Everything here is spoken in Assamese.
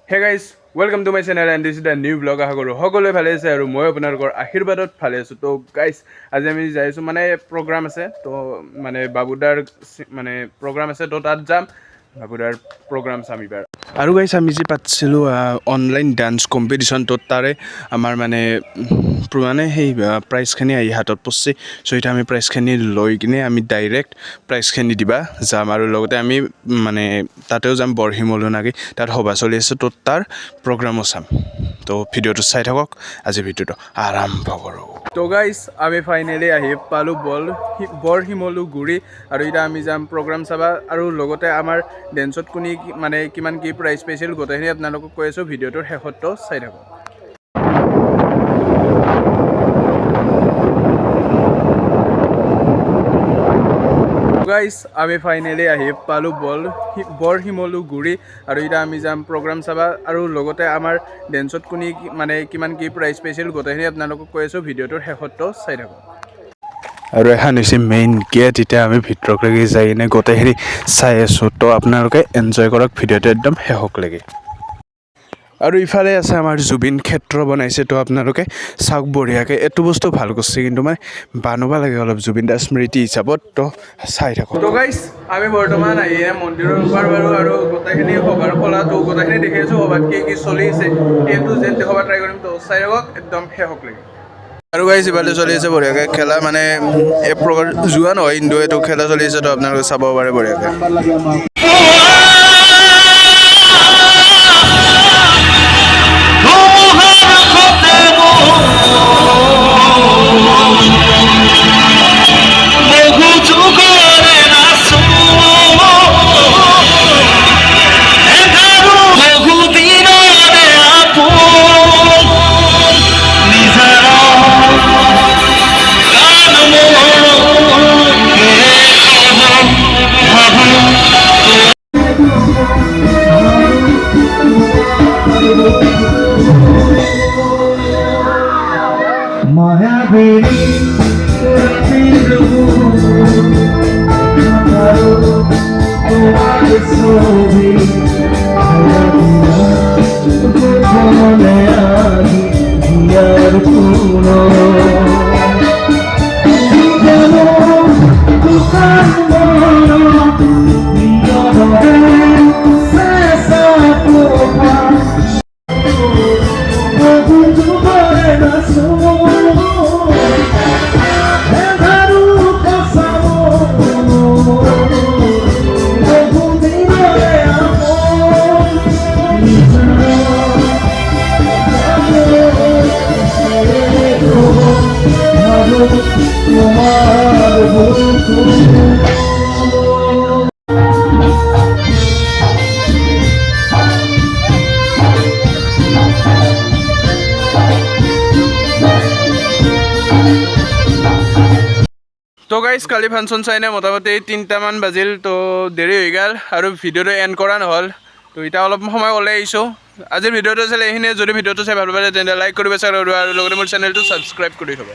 Hey guys, welcome to my channel and this is the new vlog. সকলোৱে ভালে আছে আৰু মই আপোনালোকৰ আশীৰ্বাদত ভালে আছোঁ। তো গাইজ আজি আমি যাই আছোঁ মানে প্ৰগ্ৰাম আছে, তো মানে বাবুদাৰ মানে প্ৰগ্ৰাম আছে, তো তাত যাম, বাবুদাৰ প্ৰগ্ৰাম চাম এইবাৰ। আৰু গাইজ আমি যে পাতিছিলোঁ অনলাইন ডান্স কম্পিটিশ্যন, তো তাৰে আমাৰ মানে সেই প্ৰাইজখিনি আহি হাতত পৰছে। চ' এতিয়া আমি প্ৰাইজখিনি লৈ কিনে আমি ডাইৰেক্ট প্ৰাইজখিনি দিবা যাম আৰু লগতে আমি মানে তাতেও যাম বৰশিমলুনাকি, তাত সভা চলি আছে, তো তাৰ প্ৰগ্ৰামো চাম। তো ভিডিঅ'টো চাই থাকক, আজি ভিডিঅ'টো আৰম্ভ কৰোঁ। তো গাইজ আমি ফাইনেলি আহি পালোঁ বৰশিমলুগুৰি আৰু এতিয়া আমি যাম প্ৰগ্ৰাম চাবা আৰু লগতে আমাৰ ডেন্সত কোনে মানে কিমান কি প্ৰাইজ পাইছিল গোটেইখিনি আপোনালোকক কৈ আছোঁ, ভিডিঅ'টোৰ শেষতো চাই থাকক। গাইজ আমি ফাইনেলি আহি পালোঁ বৰশিমলুগুৰি আৰু এতিয়া আমি যাম প্ৰগ্ৰাম চাবা আৰু লগতে আমাৰ ডেন্সত কোনে মানে কিমান কি প্ৰাইজ পাইছিল গোটেইখিনি আপোনালোকক কৈ আছোঁ, ভিডিঅ'টোৰ শেষতো চাই থাকক। আৰু এখন হৈছে মেইন গেট, এতিয়া আমি ভিতৰলৈকে যাই কিনে গোটেইখিনি চাই আছোঁ, তো আপোনালোকে এনজয় কৰক ভিডিঅ'টো একদম শেষলৈকে। আৰু ইফালে আছে আমাৰ জুবিন ক্ষেত্ৰ বনাইছে, তো আপোনালোকে চাওক বঢ়িয়াকৈ। এইটো বস্তু ভাল কৰিছে, কিন্তু মানে বনাব লাগে অলপ জুবিন দাৰ স্মৃতি হিচাপত, তো চাই থাকোঁ। তো গাইজ আমি বৰ্তমান আহি মন্দিৰৰ ওপৰ বাৰু আৰু গোটেইখিনি সভাৰ খোলাটো গোটেইখিনি দেখি আছোঁ, সভাত কি চলি আছে এইটো যেন দেখাব ট্ৰাই কৰিম, তো চাই থাকক একদম শেষলৈকে। আৰু গাইজ ইফালে চলি আছে বঢ়িয়াকৈ খেলা, মানে এক প্ৰকাৰ যোৱা নহয় কিন্তু এইটো খেলা চলি আছে, তো আপোনালোকে চাব পাৰে বঢ়িয়াকৈ। তো গাইজ কালি ফাংচন চাইনে মোটামুটি 3টামান বাজিল, তো দেৰি হৈ গ'ল আৰু ভিডিঅ'টো এণ্ড কৰা নহ'ল, তো এতিয়া অলপ সময় ওলাই আহিছোঁ। আজিৰ ভিডিঅ'টো আছিলে এইখিনিয়ে। যদি ভিডিঅ'টো চাই ভাল পালে তেন্তে লাইক কৰিব, শ্বেয়াৰ কৰিব আৰু লগতে মোৰ চেনেলটো ছাবস্ক্ৰাইব কৰি থ'ব।